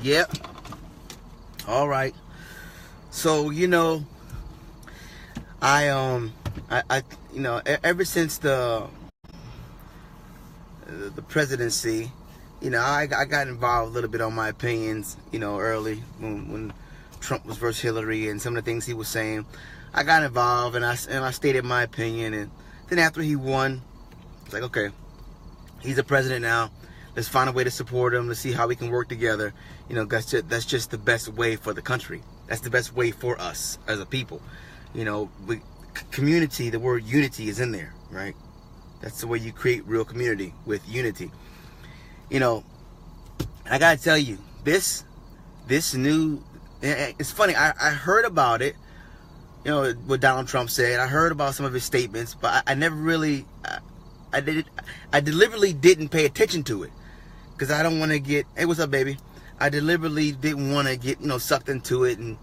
Yep. All right. So, ever since the presidency, I got involved a little bit on my opinions, early when Trump was versus Hillary and some of the things he was saying. I got involved and I stated my opinion, and then after he won, it's like, okay, he's the president now. Let's find a way to support him. Let's see how we can work together. That's just the best way for the country. That's the best way for us as a people. Community, the word unity is in there, right? That's the way you create real community, with unity. I gotta tell you, this new, it's funny, I heard about it, what Donald Trump said. I heard about some of his statements, but I never really, I deliberately didn't pay attention to it, because I don't want to get, hey, what's up, baby? I deliberately didn't want to get, sucked into it, and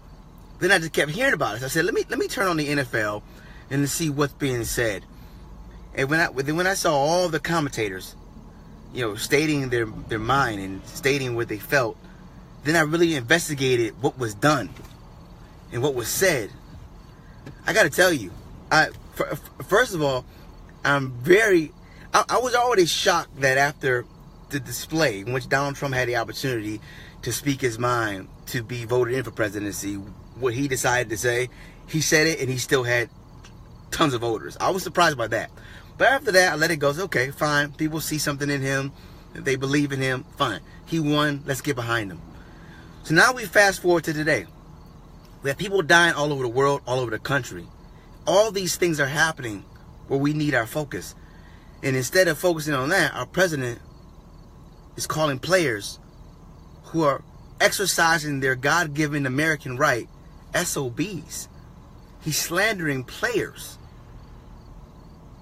then I just kept hearing about it. So I said, let me turn on the NFL and to see what's being said. And when I saw all the commentators, stating their mind and stating what they felt, then I really investigated what was done and what was said. I got to tell you, first of all, I was already shocked that after the display in which Donald Trump had the opportunity to speak his mind, to be voted in for presidency, what he decided to say, he said it and he still had tons of voters. I was surprised by that. But after that, I let it go. So, okay, fine. People see something in him. They believe in him. Fine. He won. Let's get behind him. So now we fast forward to today. We have people dying all over the world, all over the country. All these things are happening where we need our focus. And instead of focusing on that, our president is calling players who are exercising their God-given American right SOBs. He's slandering players.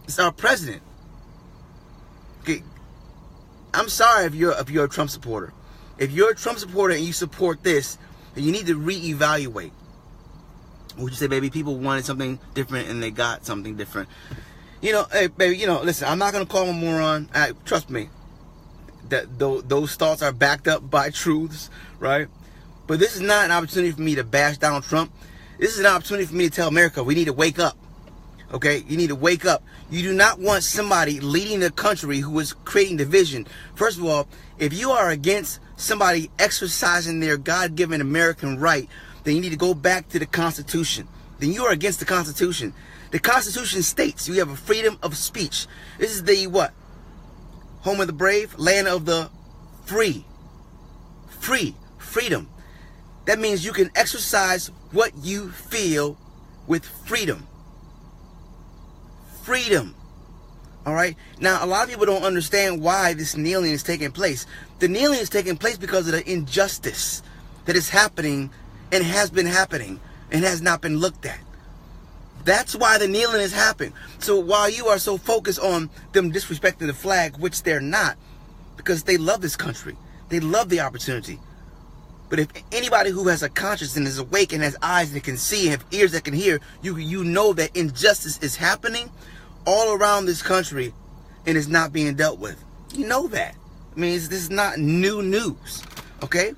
It's our president. Okay, I'm sorry if you're a Trump supporter. If you're a Trump supporter and you support this, then you need to reevaluate. Would you say, baby, people wanted something different and they got something different? Hey, baby, listen, I'm not going to call him a moron. Trust me. Those thoughts are backed up by truths, right? But this is not an opportunity for me to bash Donald Trump. This is an opportunity for me to tell America, we need to wake up. Okay, you need to wake up. You do not want somebody leading the country who is creating division. First of all, if you are against somebody exercising their God-given American right, then you need to go back to the Constitution. Then you are against the Constitution. The Constitution states you have a freedom of speech. This is the what? Home of the brave, land of the free. Freedom. That means you can exercise what you feel with freedom. Freedom. All right. Now, a lot of people don't understand why this kneeling is taking place. The kneeling is taking place because of the injustice that is happening and has been happening and has not been looked at. That's why the kneeling is happening. So while you are so focused on them disrespecting the flag, which they're not, because they love this country, they love the opportunity. But if anybody who has a conscience and is awake and has eyes that can see and have ears that can hear, you know that injustice is happening all around this country and is not being dealt with. You know that. I mean, this is not new news, okay?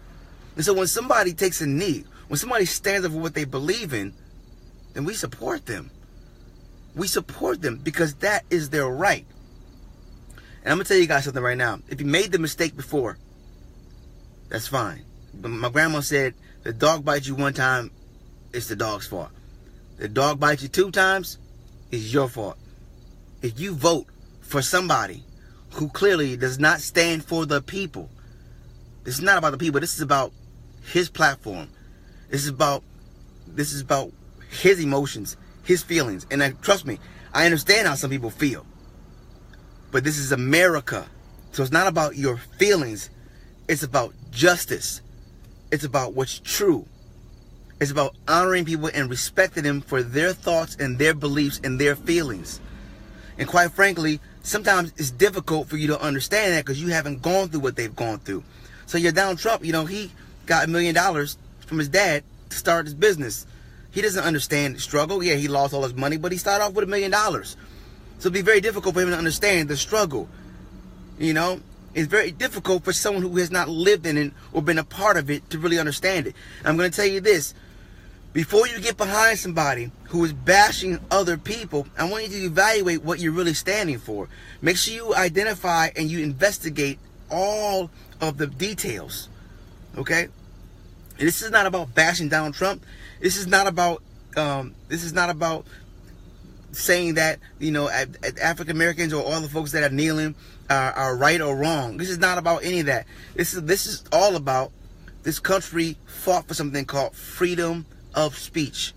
And so when somebody takes a knee, when somebody stands up for what they believe in, then we support them. We support them because that is their right. And I'm going to tell you guys something right now. If you made the mistake before, that's fine. But my grandma said, the dog bites you one time, it's the dog's fault. The dog bites you 2 times, it's your fault. If you vote for somebody who clearly does not stand for the people, this is not about the people. This is about his platform. This is about his emotions, his feelings. And trust me, I understand how some people feel. But this is America. So it's not about your feelings. It's about justice. It's about what's true. It's about honoring people and respecting them for their thoughts and their beliefs and their feelings. And quite frankly, sometimes it's difficult for you to understand that because you haven't gone through what they've gone through. So you're Donald Trump, he got $1 million from his dad to start his business. He doesn't understand the struggle. Yeah, he lost all his money, but he started off with $1 million. So it'd be very difficult for him to understand the struggle. It's very difficult for someone who has not lived in it or been a part of it to really understand it. I'm going to tell you this. Before you get behind somebody who is bashing other people, I want you to evaluate what you're really standing for. Make sure you identify and you investigate all of the details. Okay? And this is not about bashing Donald Trump. This is not about saying that, you know, African Americans or all the folks that are kneeling are right or wrong. This is not about any of that. This is all about this country fought for something called freedom of speech.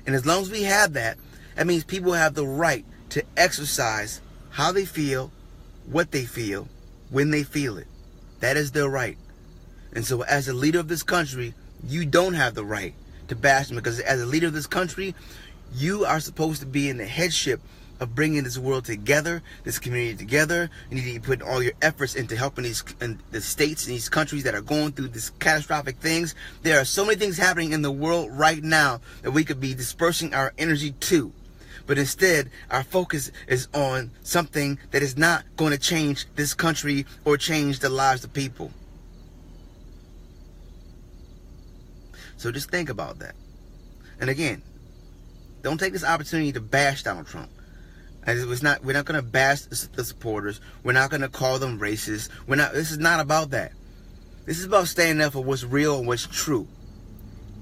And as long as we have that, that means people have the right to exercise how they feel, what they feel, when they feel it. That is their right. And so as a leader of this country, you don't have the right to bash them, because as a leader of this country, you are supposed to be in the headship of bringing this world together, this community together. You need to put all your efforts into helping the states and these countries that are going through these catastrophic things. There are so many things happening in the world right now that we could be dispersing our energy to. But instead, our focus is on something that is not going to change this country or change the lives of people. So just think about that. And again, don't take this opportunity to bash Donald Trump. We're not going to bash the supporters. We're not going to call them racist. This is not about that. This is about standing up for what's real and what's true,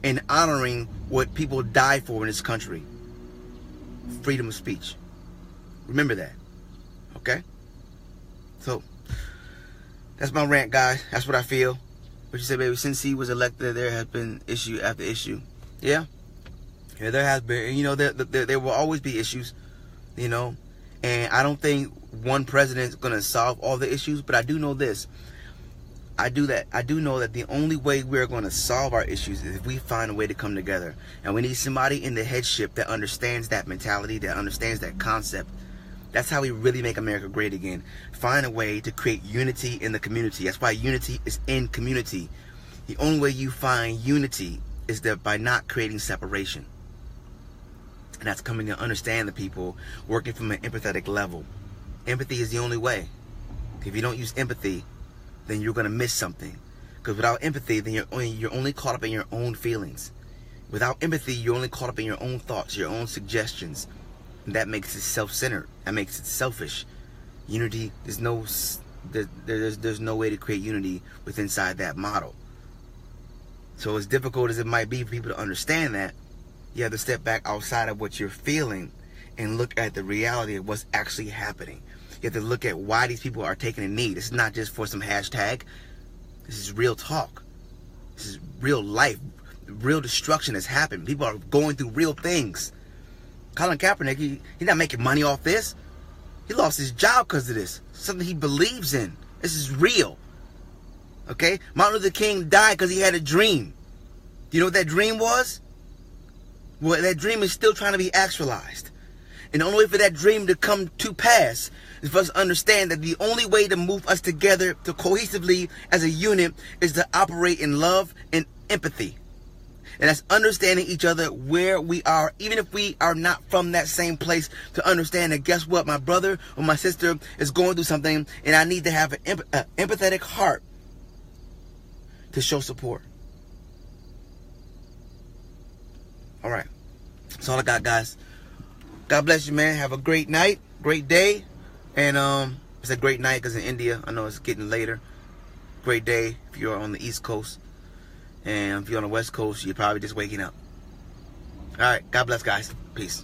and honoring what people died for in this country. Freedom of speech. Remember that. Okay? So that's my rant, guys. That's what I feel. What you said, baby? Since he was elected, there has been issue after issue. Yeah, there has been. You know, there will always be issues. You know, and I don't think one president is going to solve all the issues, but I do know this. I do know that the only way we're going to solve our issues is if we find a way to come together. And we need somebody in the headship that understands that mentality, that understands that concept. That's how we really make America great again. Find a way to create unity in the community. That's why unity is in community. The only way you find unity is by not creating separation. And that's coming to understand the people, working from an empathetic level. Empathy is the only way. If you don't use empathy, then you're going to miss something. Because without empathy, then you're only caught up in your own feelings. Without empathy, you're only caught up in your own thoughts, your own suggestions. And that makes it self-centered. That makes it selfish. Unity, there's no way to create unity within inside that model. So as difficult as it might be for people to understand that, you have to step back outside of what you're feeling and look at the reality of what's actually happening. You have to look at why these people are taking a knee. This is not just for some hashtag. This is real talk. This is real life. Real destruction has happened. People are going through real things. Colin Kaepernick, he's not making money off this. He lost his job because of this. Something he believes in. This is real. Okay? Martin Luther King died because he had a dream. Do you know what that dream was? Well, that dream is still trying to be actualized. And the only way for that dream to come to pass is for us to understand that the only way to move us together to cohesively as a unit is to operate in love and empathy. And that's understanding each other where we are, even if we are not from that same place, to understand that, guess what, my brother or my sister is going through something, and I need to have an empathetic heart to show support. All right. That's all I got, guys. God bless you, man. Have a great night, great day. And it's a great night because in India, I know it's getting later. Great day if you're on the East Coast. And if you're on the West Coast, you're probably just waking up. All right. God bless, guys. Peace.